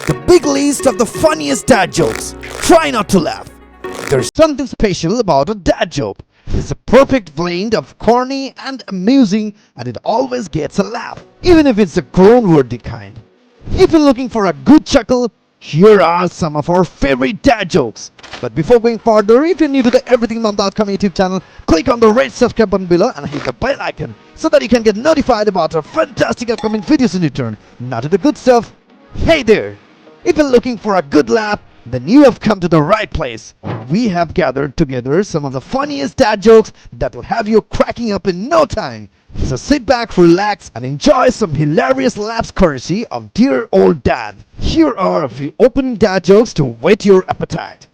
the big list of the funniest dad jokes. Try not to laugh. There's something special about a dad joke. It's a perfect blend of corny and amusing, and it always gets a laugh, even if it's a groan-worthy kind. If you're looking for a good chuckle, here are some of our favorite dad jokes. But before going further, if you're new to the EverythingMom.com YouTube channel, click on the red subscribe button below and hit the bell icon so that you can get notified about our fantastic upcoming videos in return. Now to the good stuff. Hey there! If you're looking for a good laugh, then you have come to the right place. We have gathered together some of the funniest dad jokes that will have you cracking up in no time. So sit back, relax, and enjoy some hilarious laughs courtesy of dear old dad. Here are a few opening dad jokes to whet your appetite.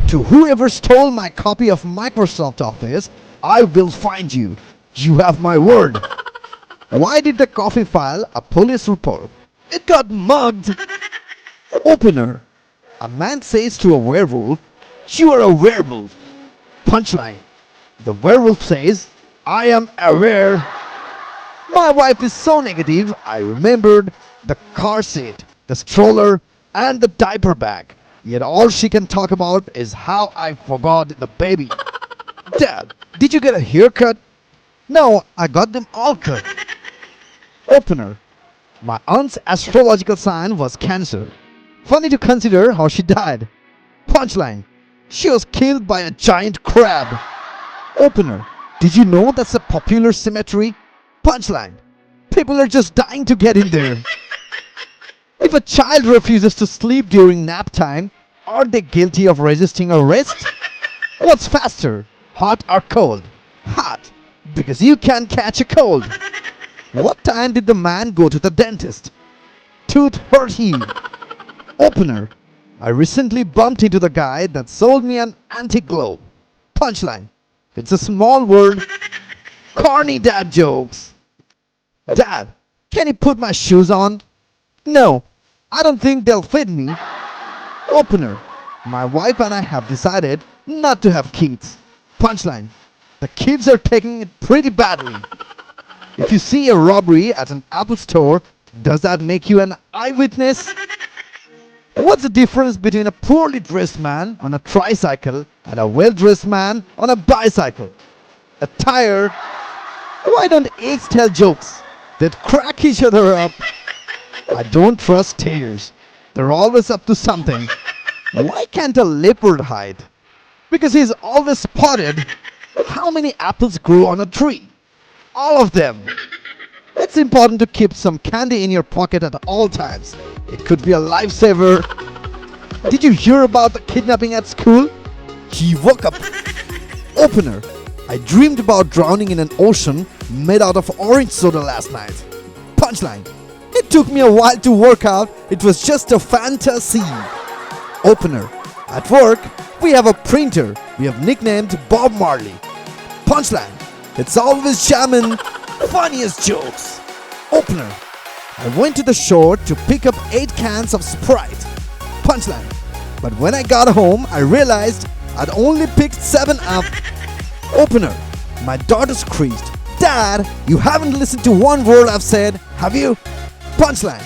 To whoever stole my copy of Microsoft Office, I will find you. You have my word. Why did the coffee file a police report? It got mugged. Opener. A man says to a werewolf, "You are a werewolf." Punchline. The werewolf says, "I am aware." My wife is so negative, I remembered the car seat, the stroller, and the diaper bag. Yet all she can talk about is how I forgot the baby. Dad, did you get a haircut? No, I got them all cut. Opener. My aunt's astrological sign was Cancer. Funny to consider how she died. Punchline. She was killed by a giant crab. Opener. Did you know that's a popular cemetery? Punchline. People are just dying to get in there. If a child refuses to sleep during nap time, are they guilty of resisting arrest? What's faster, hot or cold? Hot, because you can't catch a cold. What time did the man go to the dentist? Tooth hurt him. Opener. I recently bumped into the guy that sold me an antique globe. Punchline. It's a small word. Corny dad jokes. Dad, can you put my shoes on? No, I don't think they'll fit me. Opener. My wife and I have decided not to have kids. Punchline. The kids are taking it pretty badly. If you see a robbery at an Apple store, does that make you an eyewitness? What's the difference between a poorly dressed man on a tricycle and a well-dressed man on a bicycle? A tire. Why don't eggs tell jokes? They'd crack each other up. I don't trust terriers. They're always up to something. Why can't a leopard hide? Because he's always spotted. How many apples grow on a tree? All of them. It's important to keep some candy in your pocket at all times. It could be a lifesaver. Did you hear about the kidnapping at school? He woke up. Opener. I dreamed about drowning in an ocean made out of orange soda last night. Punchline. It took me a while to work out. It was just a fantasy. Opener. At work, we have a printer we have nicknamed Bob Marley. Punchline. It's always jamming. Funniest jokes. Opener. I went to the store to pick up 8 cans of Sprite. Punchline. But when I got home, I realized I'd only picked 7 up. Opener. My daughter screeched, "Dad, you haven't listened to one word I've said, have you?" Punchline.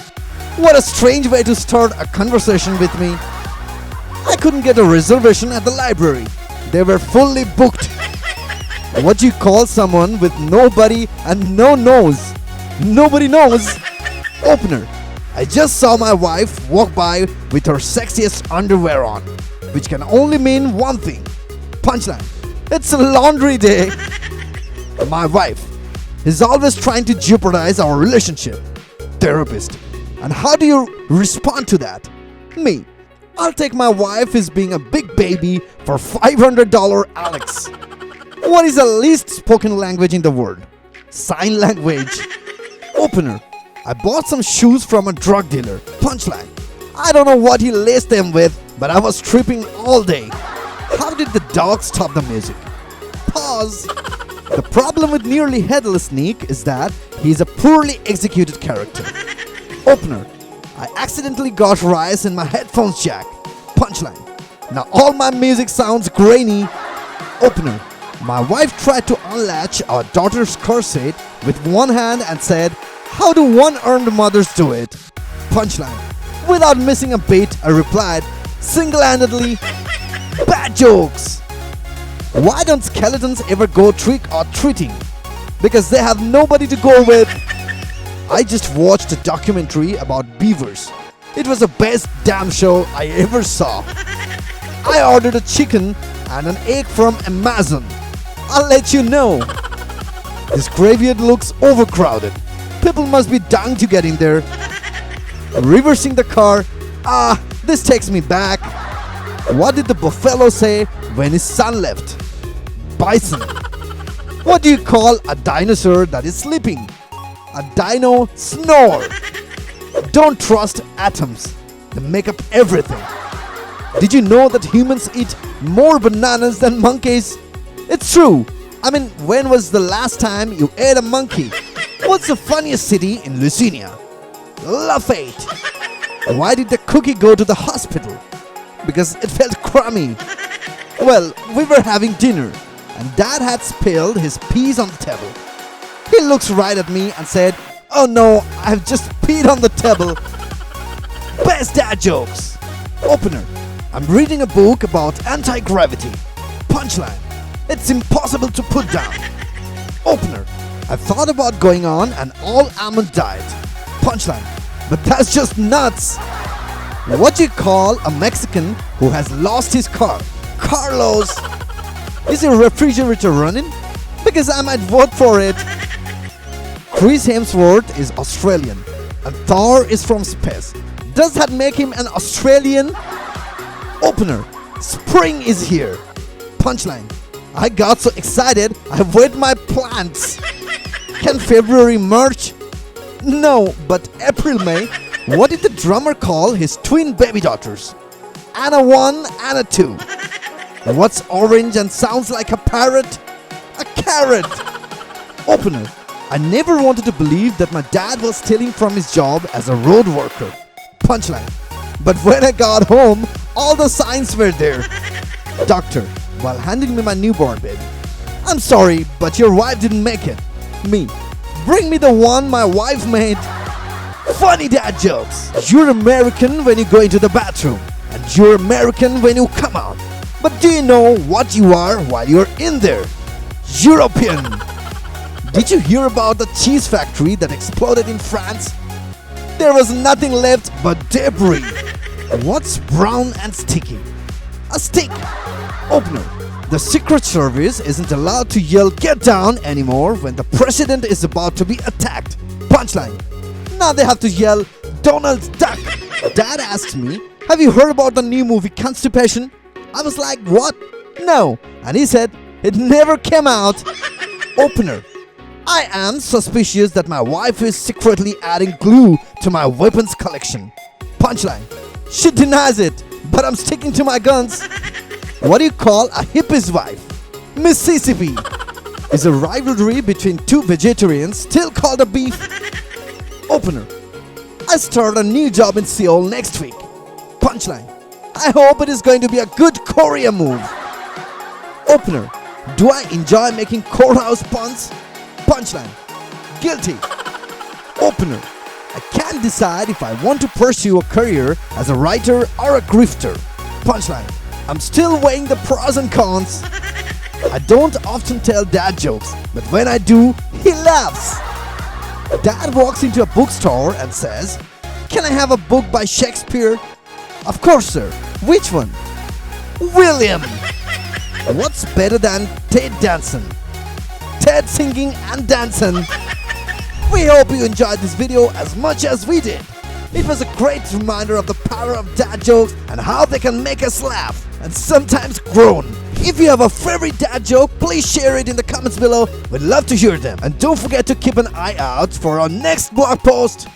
What a strange way to start a conversation with me. I couldn't get a reservation at the library. They were fully booked. What do you call someone with nobody and no nose? Nobody knows. Opener. I just saw my wife walk by with her sexiest underwear on, which can only mean one thing. Punchline. It's a laundry day. My wife is always trying to jeopardize our relationship. Therapist. And how do you respond to that? Me. I'll take my wife as being a big baby for $500 Alex. What is the least spoken language in the world? Sign language. Opener. I bought some shoes from a drug dealer. Punchline. I don't know what he laced them with, but I was tripping all day. How did the dog stop the music? Pause. The problem with Nearly Headless Nick is that he's a poorly executed character. Opener. I accidentally got rice in my headphones jack. Punchline. Now all my music sounds grainy. Opener. My wife tried to unlatch our daughter's corset with one hand and said, "How do one-earned mothers do it?" Punchline. Without missing a beat, I replied single-handedly, bad jokes. Why don't skeletons ever go trick or treating? Because they have nobody to go with. I just watched a documentary about beavers. It was the best damn show I ever saw. I ordered a chicken and an egg from Amazon. I'll let you know. This graveyard looks overcrowded. People must be dying to get in there. Reversing the car. This takes me back. What did the buffalo say when his son left? Bison. What do you call a dinosaur that is sleeping? A dino snore. Don't trust atoms. They make up everything. Did you know that humans eat more bananas than monkeys? It's true. I mean, when was the last time you ate a monkey? What's the funniest city in Louisiana? Lafayette. Why did the cookie go to the hospital? Because it felt crummy. Well, we were having dinner and Dad had spilled his peas on the table. He looks right at me and said, "Oh no, I've just peed on the table." Best dad jokes. Opener. I'm reading a book about anti-gravity. Punchline. It's impossible to put down. Opener. I've thought about going on an all-almond diet. Punchline. But that's just nuts. What do you call a Mexican who has lost his car? Carlos. Is your refrigerator running? Because I might vote for it. Chris Hemsworth is Australian and Thor is from space. Does that make him an Australian? Opener. Spring is here. Punchline. I got so excited I wet my plants. Can February merge? No, but April May. What did the drummer call his twin baby daughters? Anna 1, Anna 2. What's orange and sounds like a parrot? A carrot. Opener. I never wanted to believe that my dad was stealing from his job as a road worker. Punchline. But when I got home, all the signs were there. Doctor, while handing me my newborn baby. I'm sorry, but your wife didn't make it. Me. Bring me the one my wife made. Funny dad jokes. You're American when you go into the bathroom, and you're American when you come out. But do you know what you are while you're in there? European. Did you hear about the cheese factory that exploded in France? There was nothing left but debris. What's brown and sticky? A stick. Opener. The Secret Service isn't allowed to yell "get down" anymore when the president is about to be attacked. Punchline. Now they have to yell "Donald Duck." Dad asked me, "Have you heard about the new movie Constipation?" I was like, "What?" "No." And he said, "It never came out." Opener. I am suspicious that my wife is secretly adding glue to my weapons collection. Punchline. She denies it, but I'm sticking to my guns. What do you call a hippie's wife? Mississippi. Is a rivalry between two vegetarians still called a beef? Opener. I start a new job in Seoul next week. Punchline. I hope it is going to be a good Korea move. Opener. Do I enjoy making courthouse puns? Punchline. Guilty. Opener. I can't decide if I want to pursue a career as a writer or a grifter. Punchline. I'm still weighing the pros and cons. I don't often tell dad jokes, but when I do, he laughs. Dad walks into a bookstore and says, "Can I have a book by Shakespeare?" "Of course, sir. Which one?" "William." What's better than Ted dancing? Ted singing and dancing. We hope you enjoyed this video as much as we did. It was a great reminder of the power of dad jokes and how they can make us laugh and sometimes groan. If you have a favorite dad joke, please share it in the comments below. We'd love to hear them. And don't forget to keep an eye out for our next blog post.